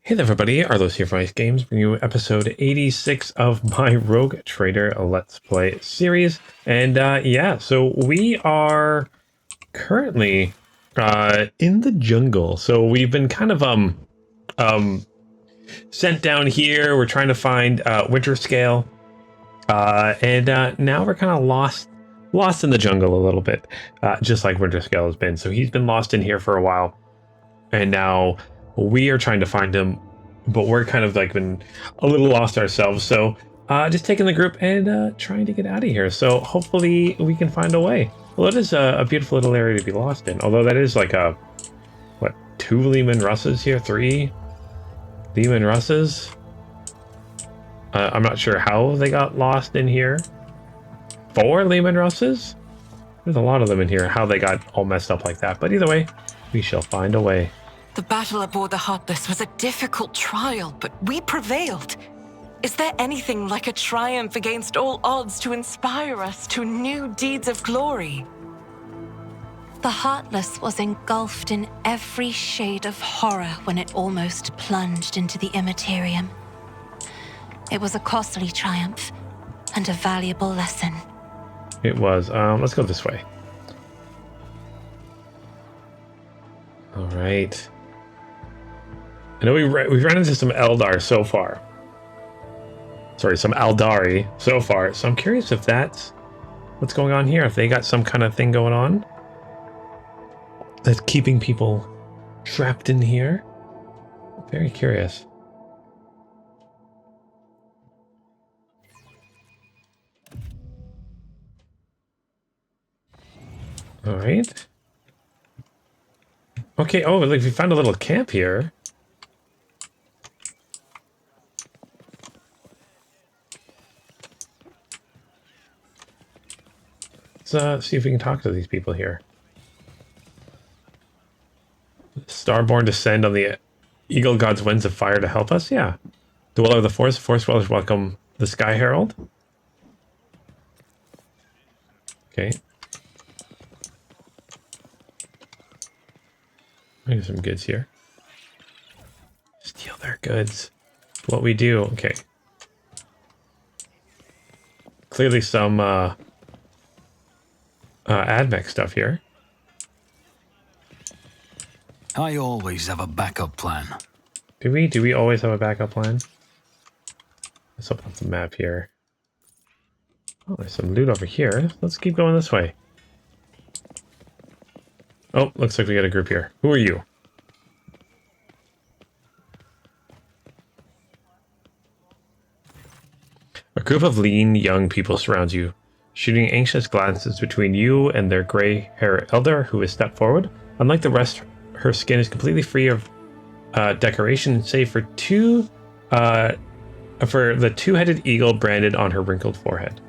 Hey there everybody, Arlos here from Ice Games, bringing you episode 86 of my Rogue Trader Let's Play series. And so we are currently in the jungle. So we've been kind of sent down here. We're trying to find Winterscale. And now we're kind of lost in the jungle a little bit, just like Winterscale has been. So he's been lost in here for a while. And now we are trying to find him, but we're kind of like been a little lost ourselves. So just taking the group and trying to get out of here. So hopefully we can find a way. Well, it is a beautiful little area to be lost in. Although that is like what, 2 Lehman Russes here? 3 Lehman Russes? I'm not sure how they got lost in here. 4 Lehman Russes? There's a lot of them in here. How they got all messed up like that. But either way, we shall find a way. The battle aboard the Heartless was a difficult trial, but we prevailed. Is there anything like a triumph against all odds to inspire us to new deeds of glory? The Heartless was engulfed in every shade of horror when it almost plunged into the Imperium. It was a costly triumph and a valuable lesson. It was. Let's go this way. All right. I know we've run into some Eldar so far. Sorry, some Aldari so far. So I'm curious if that's what's going on here. If they got some kind of thing going on that's keeping people trapped in here. Very curious. All right. Okay. Oh, look, we found a little camp here. Let's see if we can talk to these people here. Starborn descend on the Eagle God's winds of fire to help us? Yeah. Dweller of the Forest dwellers welcome the Sky Herald. Okay. Maybe some goods here. Steal their goods. What we do. Okay. Clearly some AdMech stuff here. I always have a backup plan. Do we? Do we always have a backup plan? Let's open up the map here. Oh, there's some loot over here. Let's keep going this way. Oh, looks like we got a group here. Who are you? A group of lean, young people surrounds you, shooting anxious glances between you and their gray-haired elder who has stepped forward. Unlike the rest, her skin is completely free of decoration, save for the two-headed eagle branded on her wrinkled forehead.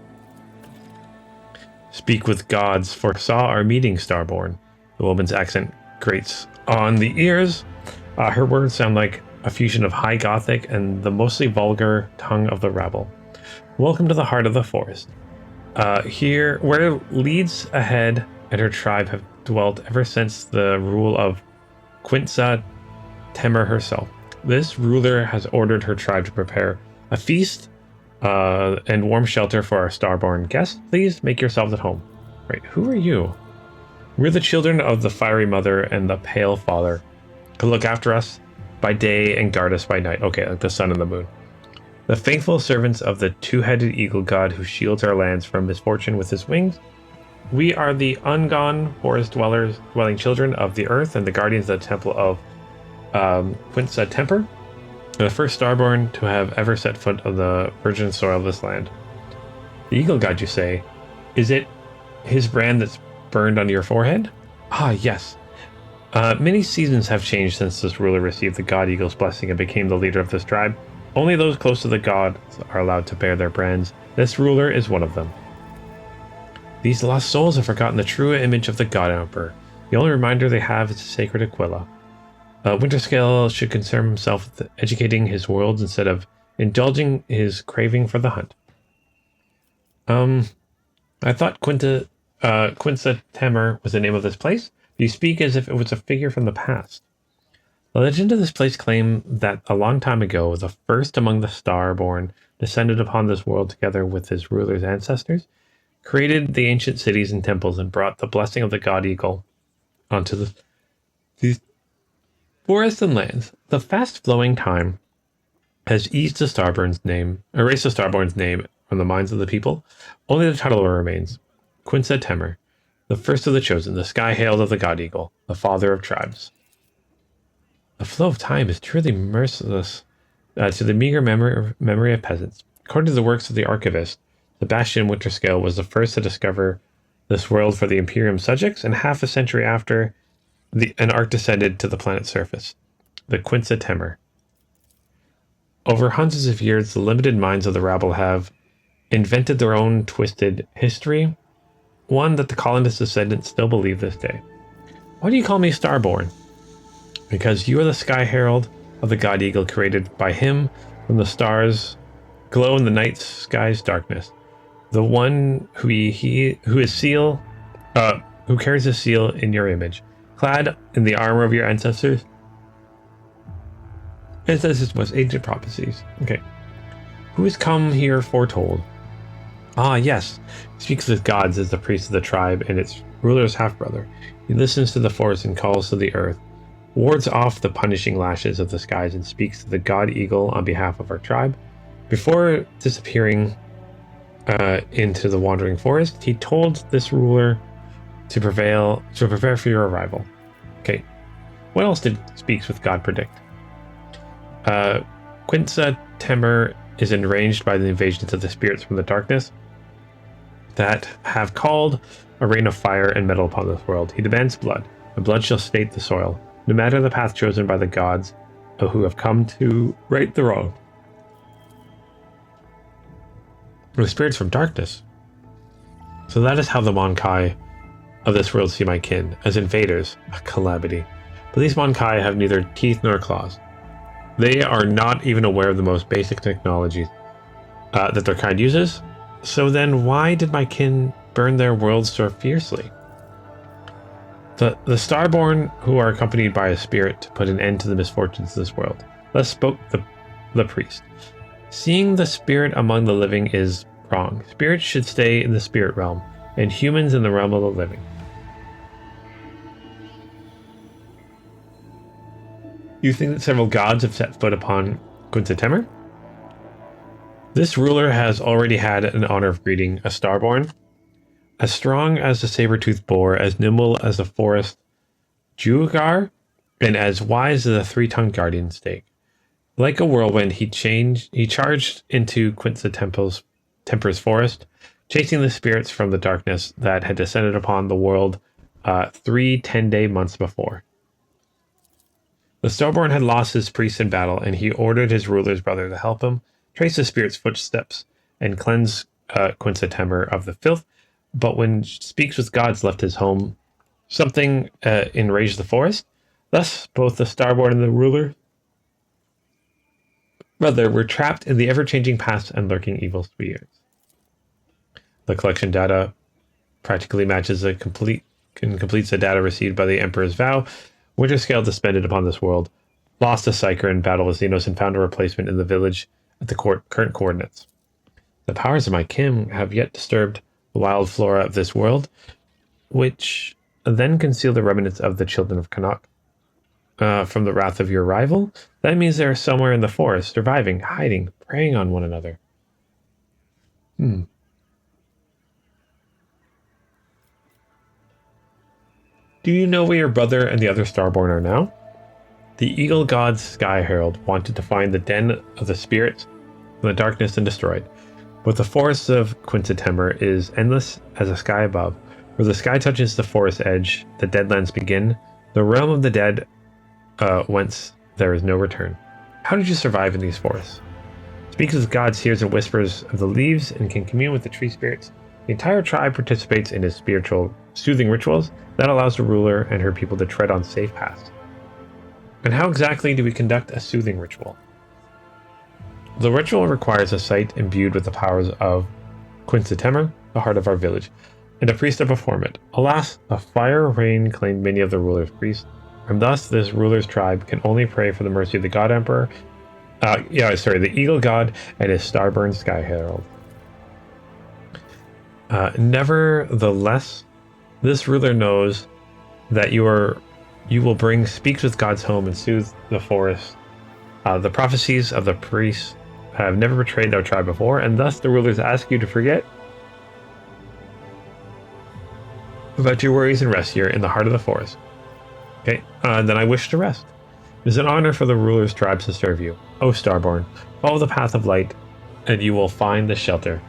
Speak with gods, foresaw our meeting, Starborn. The woman's accent grates on the ears. Her words sound like a fusion of High Gothic and the mostly vulgar tongue of the rabble. Welcome to the heart of the forest. Here, where leads ahead and her tribe have dwelt ever since the rule of Quintza Temer herself. This ruler has ordered her tribe to prepare a feast and warm shelter for our starborn guests. Please make yourselves at home. Right, who are you? We're the children of the fiery mother and the pale father, who look after us by day and guard us by night. Okay, like the sun and the moon. The faithful servants of the two-headed eagle god who shields our lands from misfortune with his wings. We are the ungone forest dwelling children of the earth and the guardians of the temple of Quintza Temper, the first starborn to have ever set foot on the virgin soil of this land. The eagle god, you say? Is it his brand that's burned on your forehead? Ah, yes. Many seasons have changed since this ruler received the god eagle's blessing and became the leader of this tribe. Only those close to the gods are allowed to bear their brands. This ruler is one of them. These lost souls have forgotten the true image of the god emperor. The only reminder they have is the sacred Aquila. Winterscale should concern himself with educating his worlds instead of indulging his craving for the hunt. I thought Quintza Temer was the name of this place. You speak as if it was a figure from the past. The legend of this place claimed that a long time ago, the first among the Starborn descended upon this world together with his ruler's ancestors, created the ancient cities and temples, and brought the blessing of the god eagle onto these forests and lands. The fast-flowing time has erased the Starborn's name from the minds of the people. Only the title remains: Quinta Temer, the first of the chosen, the sky-hailed of the god eagle, the father of tribes. The flow of time is truly merciless to the meager memory of peasants. According to the works of the archivist, Sebastian Winterscale was the first to discover this world for the Imperium subjects, and half a century after, an ark descended to the planet's surface, the Quinta Temer. Over hundreds of years, the limited minds of the rabble have invented their own twisted history, one that the colonists' descendants still believe this day. Why do you call me Starborn? Because you are the sky herald of the god eagle, created by him when the stars glow in the night sky's darkness. The one who carries a seal in your image, clad in the armor of your ancestors. Ancestors was ancient prophecies. Okay. Who has come here foretold? Ah, yes. He speaks with gods as the priest of the tribe and its ruler's half-brother. He listens to the forest and calls to the earth, wards off the punishing lashes of the skies, and speaks to the god eagle on behalf of our tribe. Before disappearing into the wandering forest, he told this ruler to prepare for your arrival. Okay. What else did Speaks with God predict? Quinta Temer is enraged by the invasions of the spirits from the darkness that have called a rain of fire and metal upon this world. He demands blood, and blood shall state the soil, no matter the path chosen by the gods who have come to right the wrong. The spirits from darkness. So that is how the Monkai of this world see my kin, as invaders, a calamity. But these Monkai have neither teeth nor claws. They are not even aware of the most basic technologies that their kind uses. So then why did my kin burn their world so fiercely? The Starborn, who are accompanied by a spirit to put an end to the misfortunes of this world. Thus spoke the priest. Seeing the spirit among the living is wrong. Spirits should stay in the spirit realm, and humans in the realm of the living. You think that several gods have set foot upon Quinta Temer? This ruler has already had an honor of greeting a Starborn, as strong as the saber-toothed boar, as nimble as the forest Jugar, and as wise as a three-tongued guardian snake. Like a whirlwind, he charged into Quinta Temer's forest, chasing the spirits from the darkness that had descended upon the world 3 10-day months before. The Starborn had lost his priest in battle, and he ordered his ruler's brother to help him trace the spirit's footsteps and cleanse Quinta Temer of the filth. But when Speaks with Gods left his home, something enraged the forest. Thus, both the Starborn and the ruler brother were trapped in the ever-changing past and lurking evil spheres. The collection data practically matches and completes the data received by the Emperor's vow. Winterscale descended upon this world, lost a psyker in battle with Xenos, and found a replacement in the village at the current coordinates. The powers of my kin have yet disturbed the wild flora of this world, which then conceal the remnants of the children of Canuck from the wrath of your rival. That means they are somewhere in the forest, surviving, hiding, preying on one another. Do you know where your brother and the other Starborn are now? The Eagle God's Sky Herald wanted to find the den of the spirits from the darkness and destroy it. But the forest of Quinta Temer is endless as the sky above. Where the sky touches the forest edge, the Deadlands begin, the realm of the dead, whence there is no return. How did you survive in these forests? Speaks with gods, hears and whispers of the leaves, and can commune with the tree spirits. The entire tribe participates in his spiritual soothing rituals that allows the ruler and her people to tread on safe paths. And how exactly do we conduct a soothing ritual? The ritual requires a site imbued with the powers of Quinta Temer, the heart of our village, and a priest to perform it. Alas, a fire rain claimed many of the ruler's priests, And thus, this ruler's tribe can only pray for the mercy of the God Emperor. The Eagle God and his starborn Sky Herald. Nevertheless, this ruler knows that you will bring speaks with God's home and soothe the forest. The prophecies of the priests have never betrayed their tribe before, and thus the rulers ask you to forget about your worries and rest here in the heart of the forest. Okay, then I wish to rest. It is an honor for the ruler's tribes to serve you. O Starborn, follow the path of light, and you will find the shelter,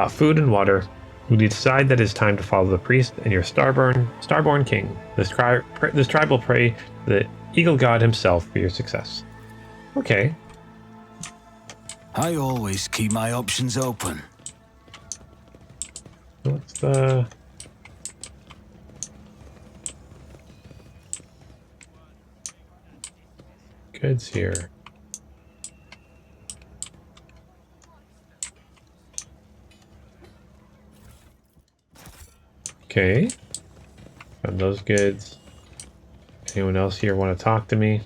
food and water. When you decide that it is time to follow the priest and your starborn king, this tribe will pray the Eagle God himself for your success. Okay. I always keep my options open. What's the... goods here? Okay. Found those goods. Anyone else here want to talk to me?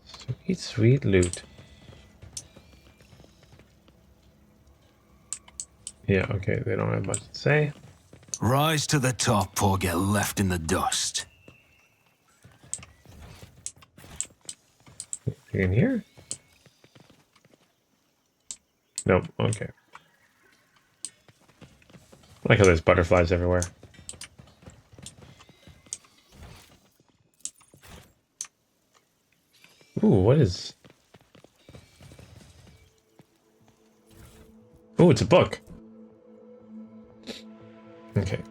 Sweet, sweet loot. Yeah, okay, they don't have much to say. Rise to the top or get left in the dust. You in here? Nope, okay. I like how there's butterflies everywhere. Ooh, what is... Ooh, it's a book. Okay.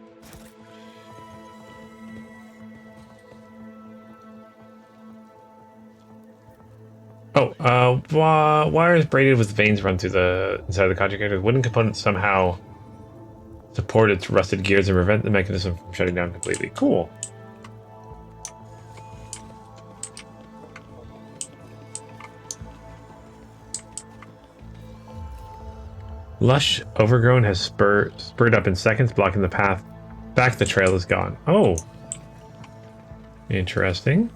Oh, wires braided with veins run through the inside of the conjugator. Wooden components somehow support its rusted gears and prevent the mechanism from shutting down completely. Cool. Lush overgrown has spurred up in seconds, blocking the path. Back the trail is gone. Oh. Interesting.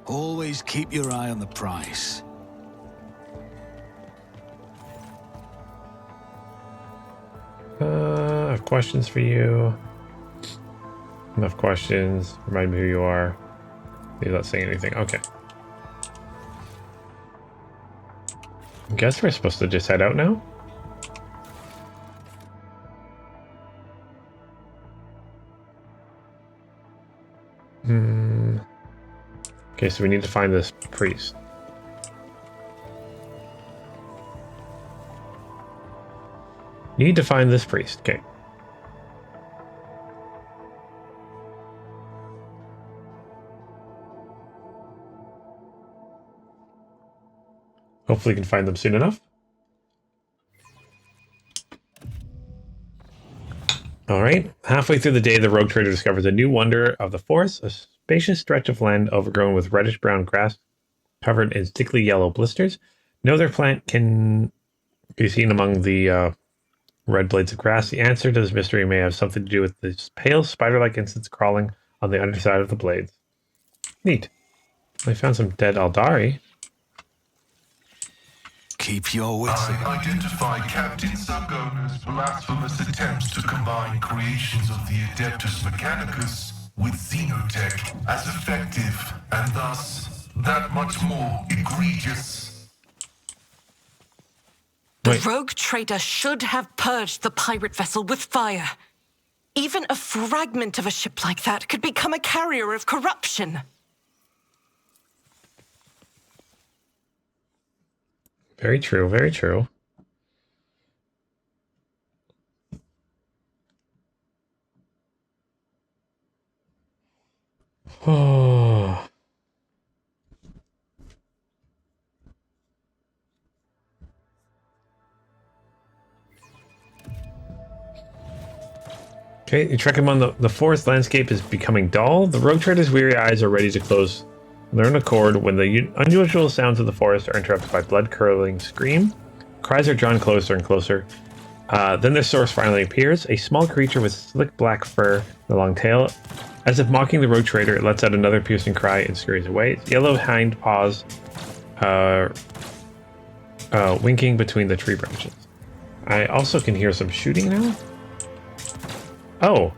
Always keep your eye on the price. I have questions for you. Enough questions. Remind me who you are. You're not saying anything. Okay. I guess we're supposed to just head out now? Okay, so we need to find this priest. Need to find this priest. Okay. Hopefully we can find them soon enough. Alright. Halfway through the day, the rogue trader discovers a new wonder of the forest, a spacious stretch of land overgrown with reddish-brown grass covered in stickly yellow blisters. No other plant can be seen among the red blades of grass. The answer to this mystery may have something to do with this pale spider-like instance crawling on the underside of the blades. Neat. I found some dead Aldari. Keep your wits about. I identify Captain Sargona's blasphemous attempts to combine creations of the Adeptus Mechanicus with Xenotech as effective, and thus that much more egregious. The rogue trader should have purged the pirate vessel with fire. Even a fragment of a ship like that could become a carrier of corruption. Very true, very true. Oh. Okay, you trek among the forest landscape is becoming dull. The rogue trader's weary eyes are ready to close their own accord when the unusual sounds of the forest are interrupted by blood-curdling scream. Cries are drawn closer and closer. Then their source finally appears, a small creature with slick black fur and a long tail. As if mocking the rogue trader, it lets out another piercing cry and scurries away. Its yellow hind paws winking between the tree branches. I also can hear some shooting now. Oh.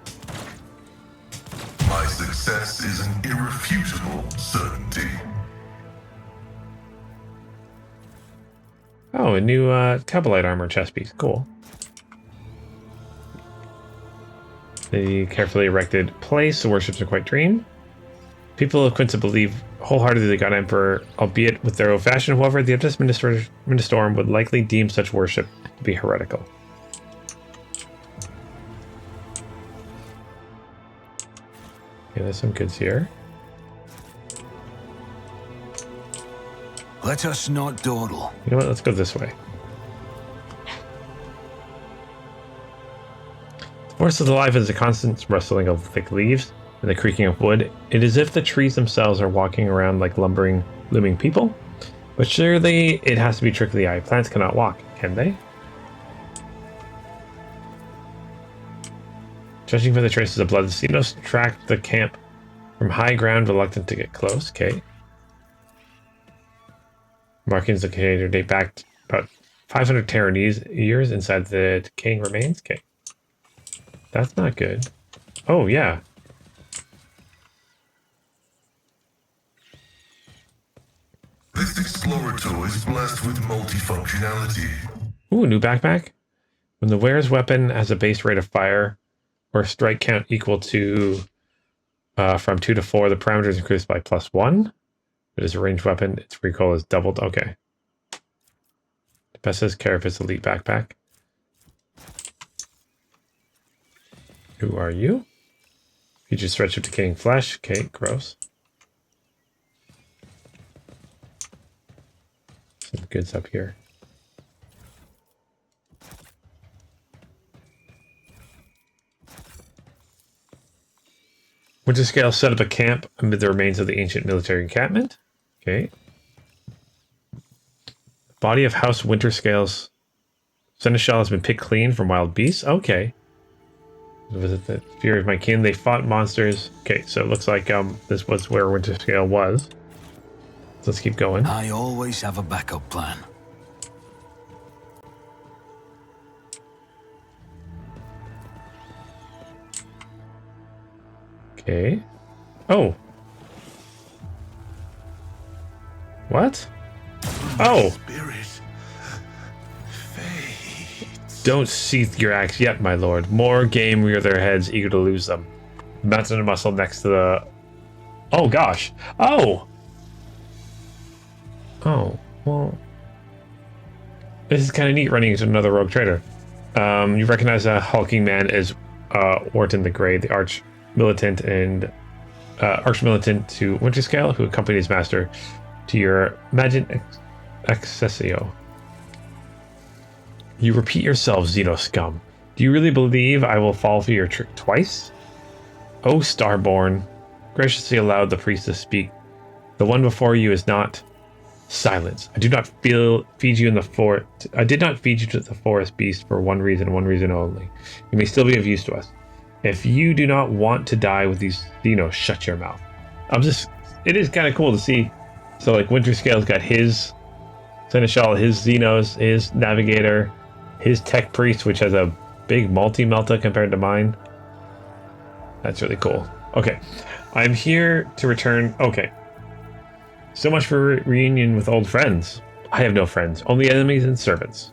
My success is an irrefutable certainty. Oh, a new Cabalite armor chest piece. Cool. The carefully erected place, the worships are quite dream. People of Quinta believe wholeheartedly God Emperor, albeit with their own fashion. However, the Adeptus Ministorum would likely deem such worship to be heretical. Okay, there's some goods here. Let us not dawdle. You know what? Let's go this way. The forest is alive as a constant rustling of thick leaves and the creaking of wood. It is as if the trees themselves are walking around like lumbering, looming people. But surely it has to be trick of the eye. Plants cannot walk, can they? Judging from the traces of blood, the Xenos tracked the camp from high ground, reluctant to get close. Okay. Markings of the container date back to about 500 Terranese years inside the decaying remains. Okay. That's not good. Oh, yeah. This Explorator is blessed with multifunctionality. Ooh, new backpack. When the wearer's weapon has a base rate of fire or strike count equal to from 2 to 4, the parameter is increased by +1. If it is a ranged weapon, its recoil is doubled. Okay. Best Carapace Elite Backpack. Who are you? Features stretch of decaying flesh. Okay, gross. Some goods up here. Winterscale set up a camp amid the remains of the ancient military encampment. Okay. Body of House Winterscale's seneschal has been picked clean from wild beasts. Okay. Visit the fury of my kin. They fought monsters. Okay, so it looks like this was where Winterscale was. So let's keep going. I always have a backup plan. Okay. Oh. What? Oh. Don't sheath your axe yet, my lord. More game rear their heads, eager to lose them. Mountain and muscle next to the... Oh, gosh. Oh! Oh, well... This is kind of neat running into another rogue trader. You recognize a hulking man as Orton the Grey, the arch-militant to Winterscale, who accompanied his master to your Magent Accessio. You repeat yourself, Xeno scum. Do you really believe I will fall for your trick twice? O Starborn, graciously allowed the priest to speak. The one before you is not... Silence. I do not feed you in the forest. I did not feed you to the forest beast for one reason only. You may still be of use to us. If you do not want to die with these Xenos, shut your mouth. It is kind of cool to see. So like Winterscale's got his Seneschal, his Xenos, his Navigator, his Tech Priest, which has a big multi-melta compared to mine. That's really cool. Okay. I'm here to return. Okay. So much for reunion with old friends. I have no friends, only enemies and servants.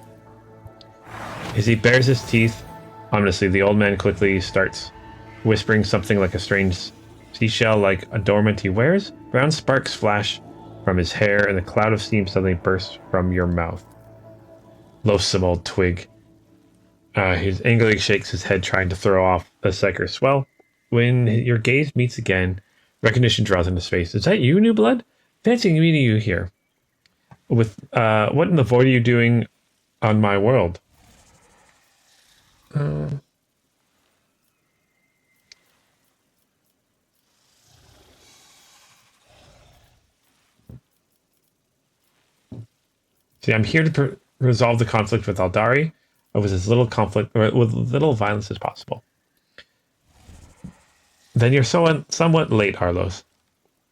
As he bares his teeth, ominously, the old man quickly starts whispering something like a strange seashell like adornment he wears. Brown sparks flash from his hair, and a cloud of steam suddenly bursts from your mouth. Loathsome old twig. He angrily shakes his head, trying to throw off the psyker swell. When your gaze meets again, recognition draws into his face. Is that you, New Blood? Fancy meeting you here. With what in the void are you doing on my world? See, I'm here to resolve the conflict with Aldari with as little conflict or with little violence as possible. Then you're somewhat late, Arlos.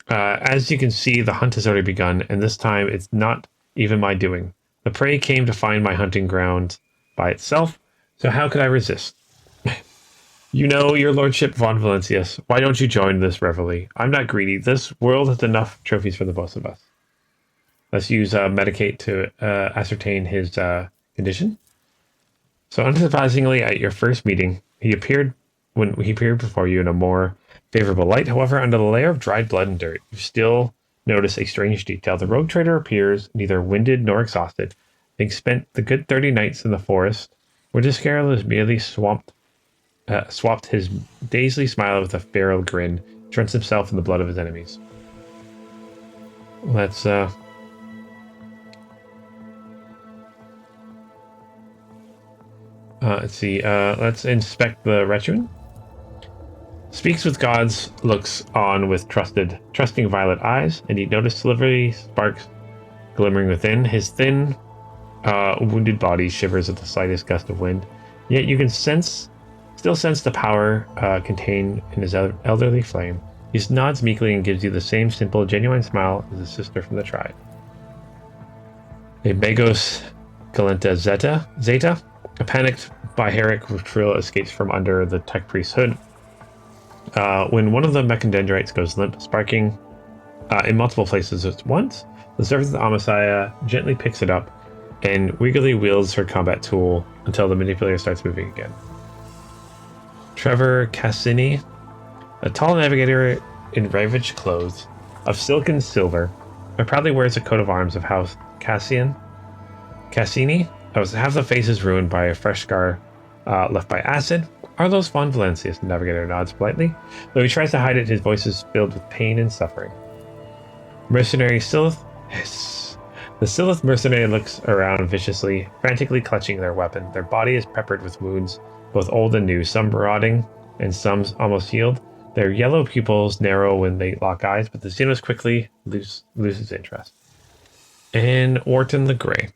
As you can see, the hunt has already begun, and this time it's not even my doing. The prey came to find my hunting ground by itself, so how could I resist? You know, your lordship von Valencius, why don't you join this revelry? I'm not greedy. This world has enough trophies for the both of us. Let's use Medicate to ascertain his condition. So unsurprisingly, at your first meeting, he appeared before you in a more favorable light. However, under the layer of dried blood and dirt, you still notice a strange detail. The rogue trader appears neither winded nor exhausted, having spent the good 30 nights in the forest. Winterscale has merely swapped his dazedly smile with a feral grin, drenched himself in the blood of his enemies. Let's see. Let's inspect the Retruan. Speaks with gods, looks on with trusting violet eyes, and you notice silvery sparks glimmering within. His thin, wounded body shivers at the slightest gust of wind. Yet you can still sense the power contained in his elderly flame. He nods meekly and gives you the same simple, genuine smile as his sister from the tribe. A Begos Galenta Zeta, a panicked Biheric Trill escapes from under the tech priest's hood. When one of the mechandendrites goes limp, sparking in multiple places at once, the servant of Amasaya gently picks it up and weakly wields her combat tool until the manipulator starts moving again. Trevor Cassini, a tall navigator in ravaged clothes of silk and silver, proudly wears a coat of arms of House Cassini. Half the face is ruined by a fresh scar left by acid. Arlos von Valencius, the navigator, nods politely. Though he tries to hide it, his voice is filled with pain and suffering. Mercenary Silith. The Silith mercenary looks around viciously, frantically clutching their weapon. Their body is peppered with wounds, both old and new, some rotting and some almost healed. Their yellow pupils narrow when they lock eyes, but the Xenos quickly loses interest. And Wharton the Grey.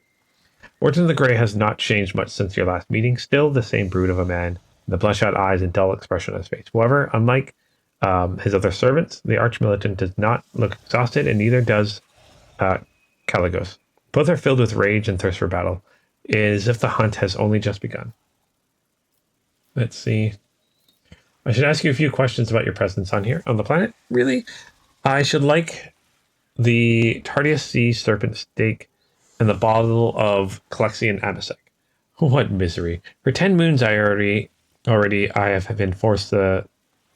Wharton the Grey has not changed much since your last meeting, still the same brute of a man, the bloodshot eyes and dull expression on his face. However, unlike his other servants, the arch-militant does not look exhausted, and neither does Caligos. Both are filled with rage and thirst for battle, as if the hunt has only just begun. Let's see. I should ask you a few questions about your presence on the planet. Really? I should like the Tardius Sea Serpent Steak and the bottle of Calexian Amasec. What misery. For 10 moons I have been forced to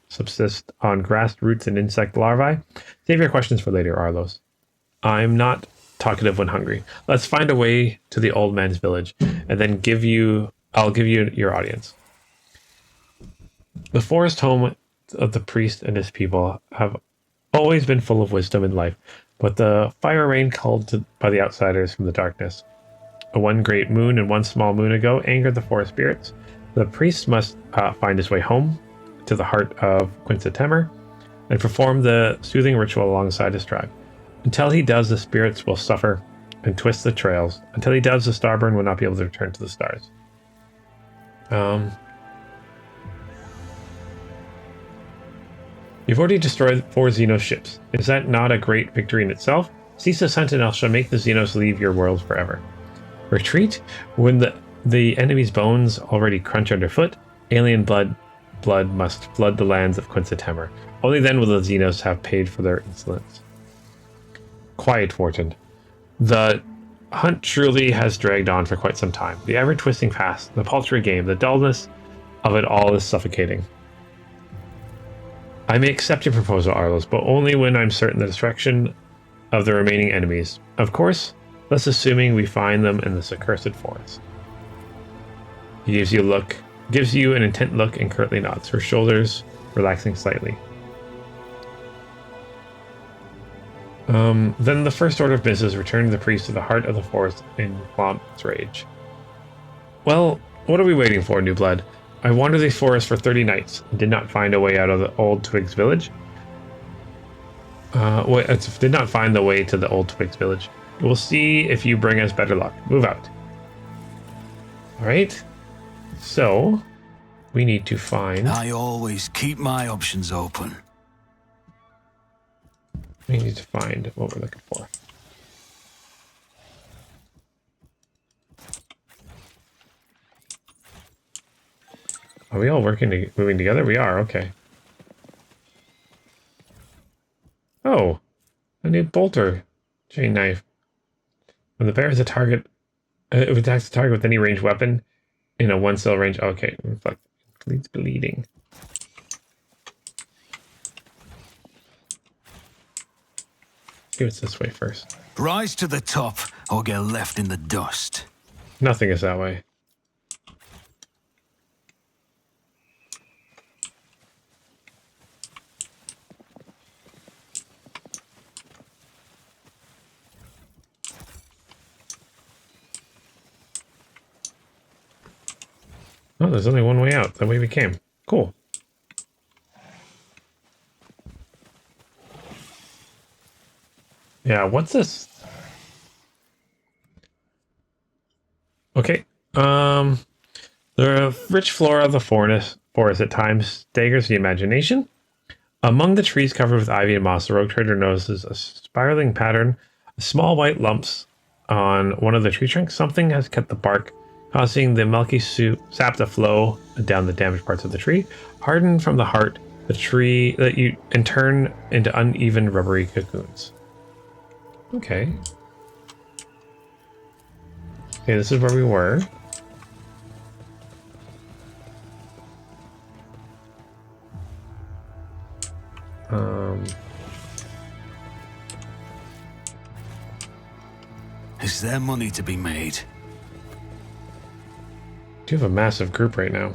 subsist on grass roots and insect larvae. Save your questions for later, Arlos. I'm not talkative when hungry. Let's find a way to the old man's village, and then I'll give you your audience. The forest home of the priest and his people have always been full of wisdom and life, but the fire rain called by the outsiders from the darkness, one great moon and one small moon ago, angered the forest spirits. The priest must find his way home to the heart of Quincetemer and perform the soothing ritual alongside his tribe. Until he does, the spirits will suffer and twist the trails. Until he does, the Starburn will not be able to return to the stars. You've already destroyed 4 Xenos ships. Is that not a great victory in itself? Cease the Sentinel shall make the Xenos leave your world forever. Retreat? When the enemy's bones already crunch underfoot, alien blood must flood the lands of Quincetemer. Only then will the Xenos have paid for their insolence. Quiet, Wharton. The hunt truly has dragged on for quite some time. The ever-twisting past, the paltry game, the dullness of it all is suffocating. I may accept your proposal, Arlos, but only when I'm certain the destruction of the remaining enemies. Of course, thus assuming we find them in this accursed forest. He gives you an intent look and curtly nods, her shoulders relaxing slightly. Then the first order of business returned the priest to the heart of the forest in Quamp's rage. Well, what are we waiting for, new blood? I wandered these forests for 30 nights and did not find a way out of the old Twigs village. Wait, it did not find the way to the old Twigs village. We'll see if you bring us better luck. Move out. Alright. So, we need to find... I always keep my options open. We need to find what we're looking for. Are we all moving together? We are, okay. Oh, a new bolter chain knife. When the bear is a target, it attacks the target with any ranged weapon in a 1 cell range. Okay, reflect leads bleeding. See what's this way first. Rise to the top or get left in the dust. Nothing is that way. Oh, there's only one way out. The way we came. Cool. Yeah, what's this? Okay. The rich flora of the forest at times staggers the imagination. Among the trees covered with ivy and moss, the rogue trader notices a spiraling pattern of small white lumps on one of the tree trunks. Something has cut the bark, causing the milky sap to flow down the damaged parts of the tree, harden from the heart, the tree and turn into uneven rubbery cocoons. Okay. Okay, this is where we were. Is there money to be made? Do have a massive group right now.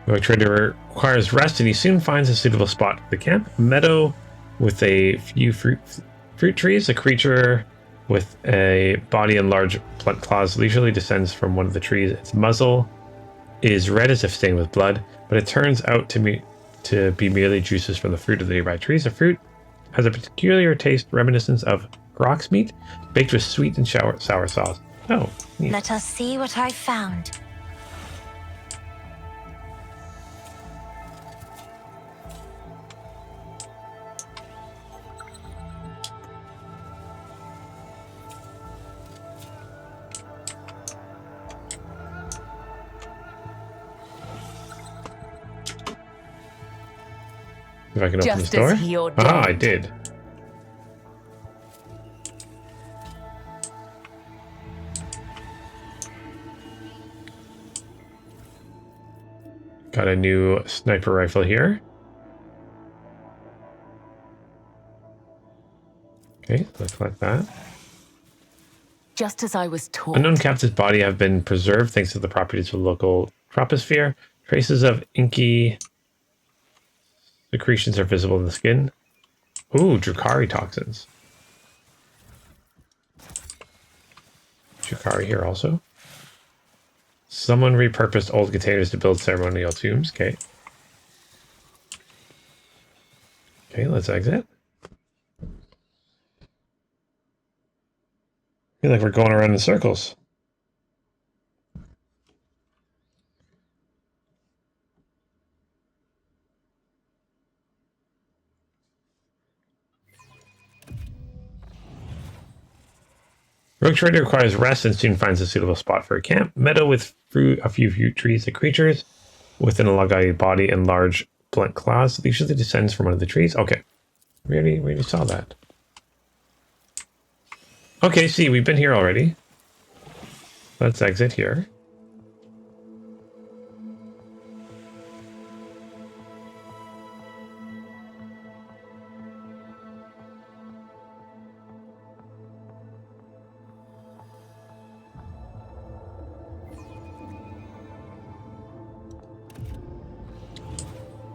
The trader requires rest, and he soon finds a suitable spot for the camp. A meadow with a few fruit trees. A creature with a body and large blunt claws leisurely descends from one of the trees. Its muzzle is red as if stained with blood, but it turns out to be merely juices from the fruit of the nearby trees. The fruit has a peculiar taste reminiscent of grox meat, baked with sweet and sour sauce. Oh, neat. Let us see what I found. If I can open this Just door. as he ordained. Ah, I did. Got a new sniper rifle here. Okay, let's collect that. Just as I was taught. Unknown captive's body have been preserved thanks to the properties of the local troposphere. Traces of inky secretions are visible in the skin. Ooh, Drukari toxins. Drukari here also. Someone repurposed old containers to build ceremonial tombs. Okay. Okay, let's exit. I feel like we're going around in circles. Rogue Trader requires rest and soon finds a suitable spot for a camp. Meadow with a few fruit trees. The creatures with an elongated body and large blunt claws usually descends from one of the trees. Okay. We already saw that. Okay, see, we've been here already. Let's exit here.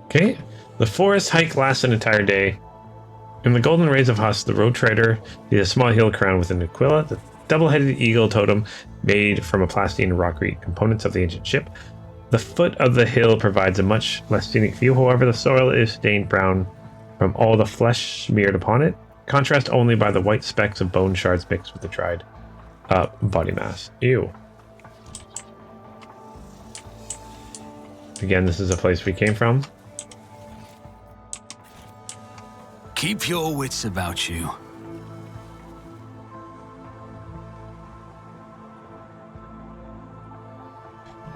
Okay, The forest hike lasts an entire day. In the golden rays of Husk, the road trader sees a small hill crowned with an aquila, the double-headed eagle totem made from a plastine and rockweed components of the ancient ship. The foot of the hill provides a much less scenic view, however the soil is stained brown from all the flesh smeared upon it, contrast only by the white specks of bone shards mixed with the dried body mass. Ew. Again, this is a place we came from. Keep your wits about you.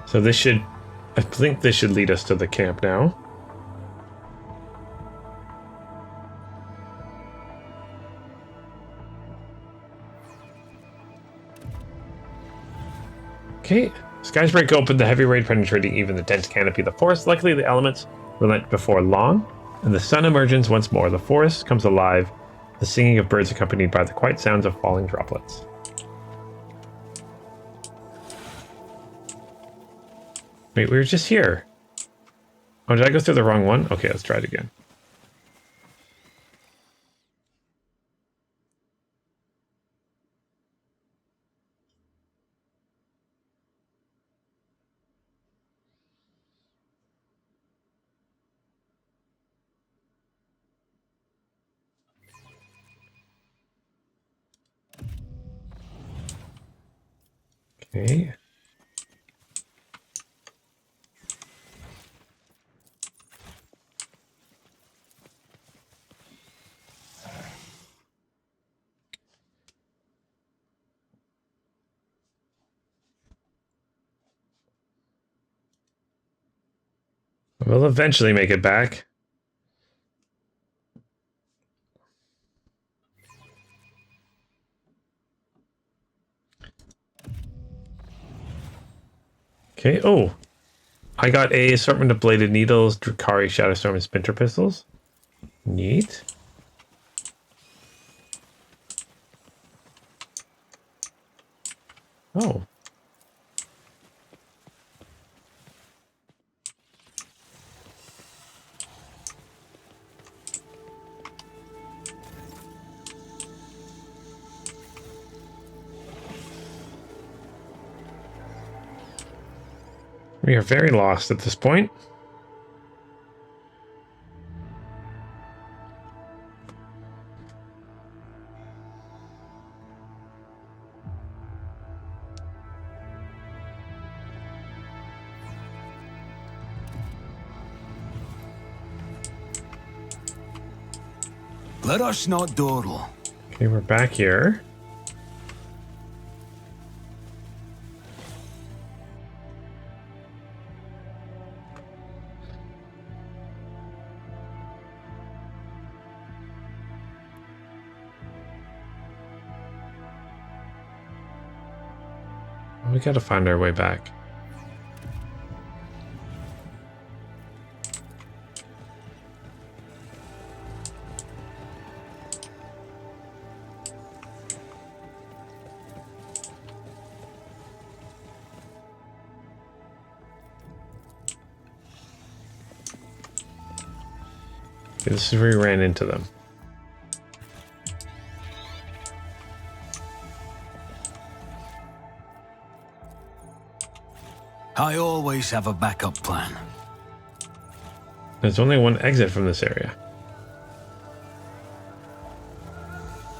So this should, I think this should lead us to the camp now. Okay, skies break open, the heavy rain penetrating even the dense canopy of the forest. Luckily, the elements relent before long, and the sun emerges once more. The forest comes alive, the singing of birds accompanied by the quiet sounds of falling droplets. Wait, we were just here. Oh, did I go through the wrong one? Okay, let's try it again. Okay. We'll eventually make it back. Okay, oh. I got a assortment of bladed needles, Drukari, Shadowstorm, and Splinter pistols. Neat. Oh. We are very lost at this point. Let us not dawdle. Okay, we're back here. We gotta find our way back. Okay, this is where we ran into them. I always have a backup plan. There's only one exit from this area.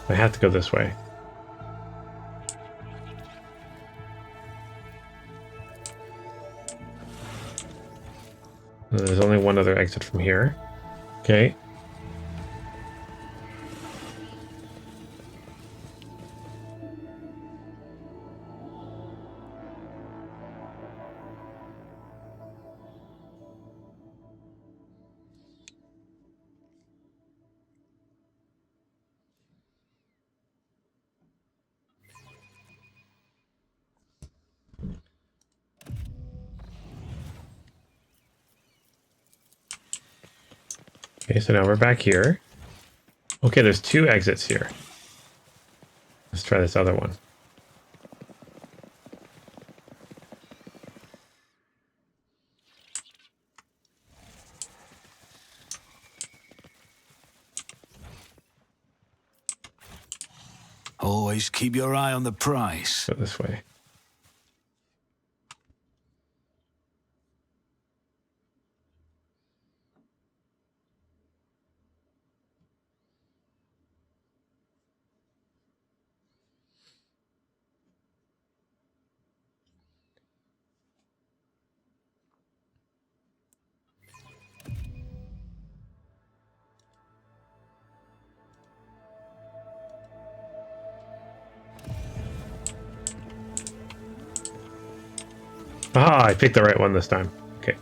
I have to go this way. There's only one other exit from here. Okay. Okay, so now we're back here. Okay, there's two exits here. Let's try this other one. Always keep your eye on the prize. Go this way. Ah, I picked the right one this time. Okay.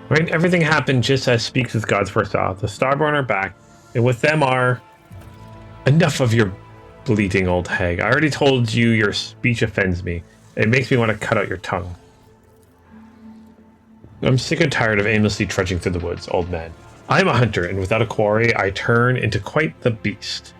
Right, everything happened just as Speaks with Gods foresaw. The Starborn are back, and with them are... Enough of your bleating, old hag. I already told you your speech offends me. It makes me want to cut out your tongue. I'm sick and tired of aimlessly trudging through the woods, old man. I'm a hunter, and without a quarry, I turn into quite the beast.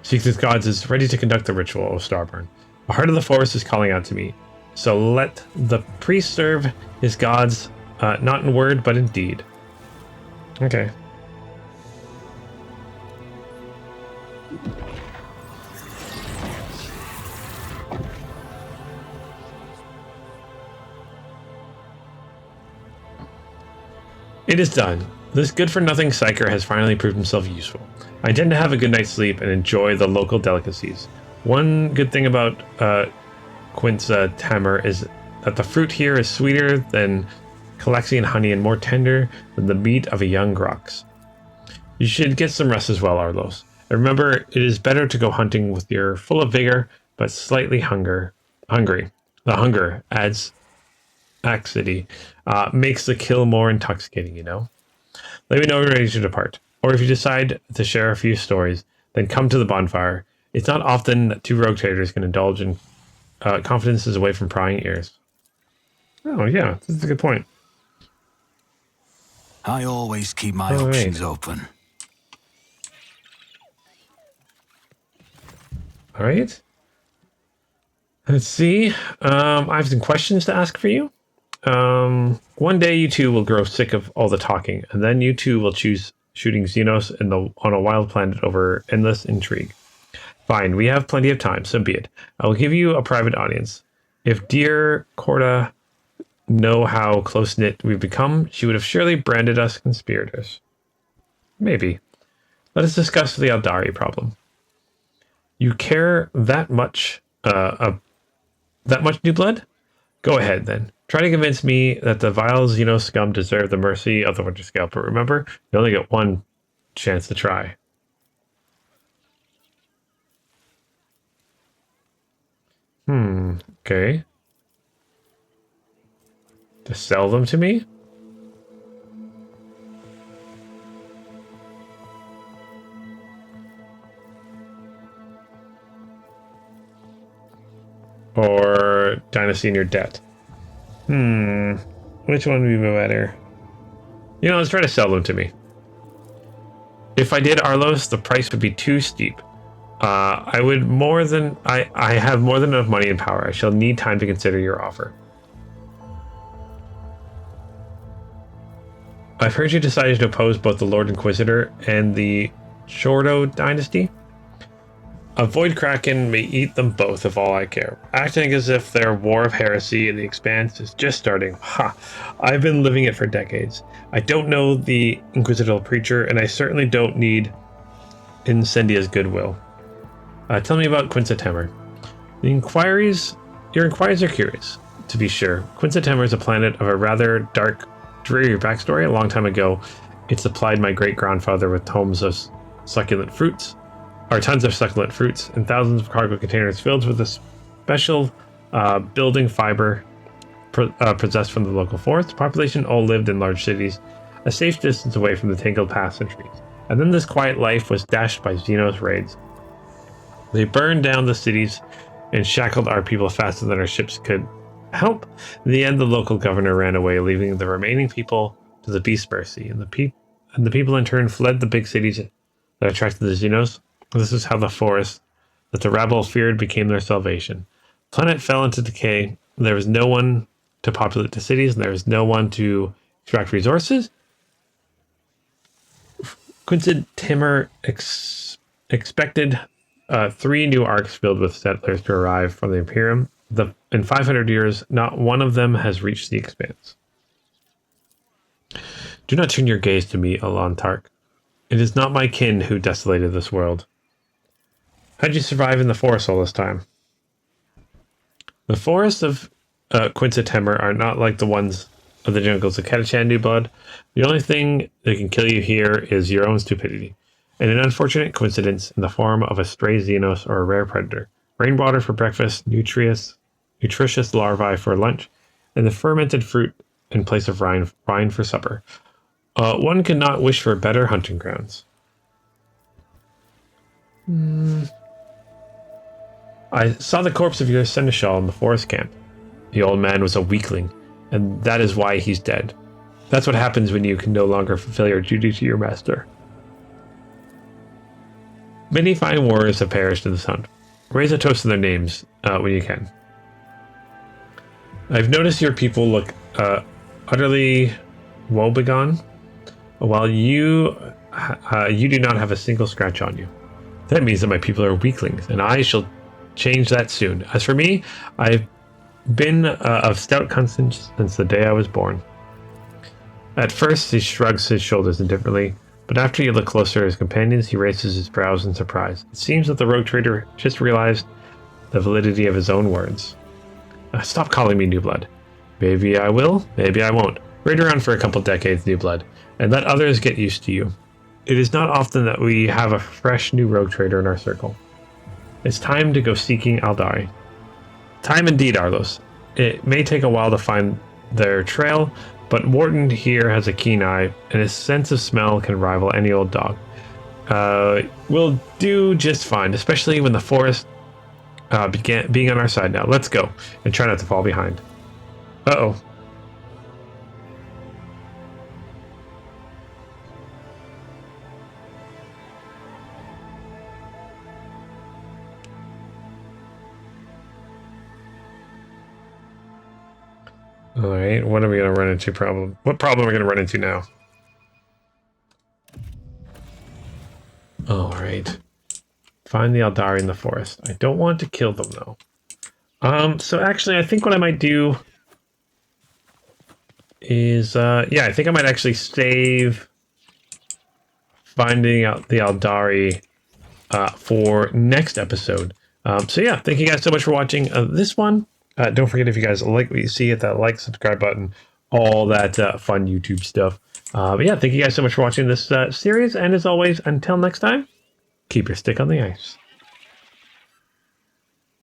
Speaks with Gods is ready to conduct the ritual, O Starborn. The heart of the forest is calling out to me. So let the priest serve his gods, not in word, but in deed. Okay. It is done. This good-for-nothing psyker has finally proved himself useful. I intend to have a good night's sleep and enjoy the local delicacies. One good thing about Quinza Tamer is that the fruit here is sweeter than Calexian honey and more tender than the meat of a young grox. You should get some rest as well, Arlos. And remember, it is better to go hunting with you're full of vigor, but slightly hungry. The hunger adds laxity, makes the kill more intoxicating, you know? Let me know when you're ready to depart. Or if you decide to share a few stories, then come to the bonfire. It's not often that two rogue traders can indulge in confidences away from prying ears. Oh, yeah, this is a good point. I always keep my options open. All right. Let's see. I have some questions to ask for you. One day you two will grow sick of all the talking, and then you two will choose shooting Xenos on a wild planet over endless intrigue. Fine, we have plenty of time, so be it. I will give you a private audience. If dear Corda know how close-knit we've become, she would have surely branded us conspirators. Maybe. Let us discuss the Aldari problem. You care that much, new blood? Go ahead, then. Try to convince me that the vile Xeno scum deserve the mercy of the Winterscale, but remember, you only get one chance to try. Okay. To sell them to me? Or Dynasty in your debt? Which one would be better? You know, let's try to sell them to me. If I did Arlos, the price would be too steep. I have more than enough money and power. I shall need time to consider your offer. I've heard you decided to oppose both the Lord Inquisitor and the Shordo dynasty. A Void Kraken may eat them both if all I care. Acting as if their war of heresy in the Expanse is just starting. Ha! I've been living it for decades. I don't know the Inquisitorial Preacher, and I certainly don't need Incendia's goodwill. Tell me about Quinza Tamer. Your inquiries are curious, to be sure. Quinza Tamer is a planet of a rather dark, dreary backstory. A long time ago, it supplied my great-grandfather with tons of succulent fruits, and thousands of cargo containers filled with a special building fiber possessed from the local forest. The population all lived in large cities, a safe distance away from the tangled paths and trees. And then this quiet life was dashed by Xenos raids. They burned down the cities and shackled our people faster than our ships could help. In the end, the local governor ran away, leaving the remaining people to the beast's mercy, and the people in turn fled the big cities that attracted the Xenos. This is how the forest that the rabble feared became their salvation. The planet fell into decay. There was no one to populate the cities, and there was no one to extract resources. Quincy Timur expected 3 new arcs filled with settlers to arrive from the Imperium. In 500 years, not one of them has reached the Expanse. Do not turn your gaze to me, Alantark. It is not my kin who desolated this world. How'd you survive in the forest all this time? The forests of Quincy Timur are not like the ones of the jungles of Catachan New Blood. The only thing that can kill you here is your own stupidity, and an unfortunate coincidence in the form of a stray Xenos or a rare predator. Rainwater for breakfast, nutritious larvae for lunch, and the fermented fruit in place of wine for supper. One cannot wish for better hunting grounds. I saw the corpse of your seneschal in the forest camp. The old man was a weakling, and that is why he's dead. That's what happens when you can no longer fulfill your duty to your master. Many fine warriors have perished in this hunt. Raise a toast to their names when you can. I've noticed your people look utterly woebegone, while you do not have a single scratch on you. That means that my people are weaklings, and I shall change that soon. As for me, I've been of stout conscience since the day I was born. At first, he shrugs his shoulders indifferently, but after you look closer at his companions, he raises his brows in surprise. It seems that the rogue trader just realized the validity of his own words. Stop calling me New Blood. Maybe I will, maybe I won't. Raid around for a couple decades, New Blood, and let others get used to you. It is not often that we have a fresh new rogue trader in our circle. It's time to go seeking Aldari. Time indeed, Arlos. It may take a while to find their trail, but Wharton here has a keen eye, and his sense of smell can rival any old dog. We'll do just fine, especially when the forest began being on our side now. Let's go, and try not to fall behind. Uh-oh. All right, what are we going to run into? What problem are we going to run into now? All right. Find the Aldari in the forest. I don't want to kill them, though. So actually, I think what I might do is, yeah, I think I might actually save finding out the Aldari for next episode. So yeah, thank you guys so much for watching this one. Don't forget, if you guys like what you see, hit that like, subscribe button, all that fun YouTube stuff. But yeah, thank you guys so much for watching this series. And as always, until next time, keep your stick on the ice.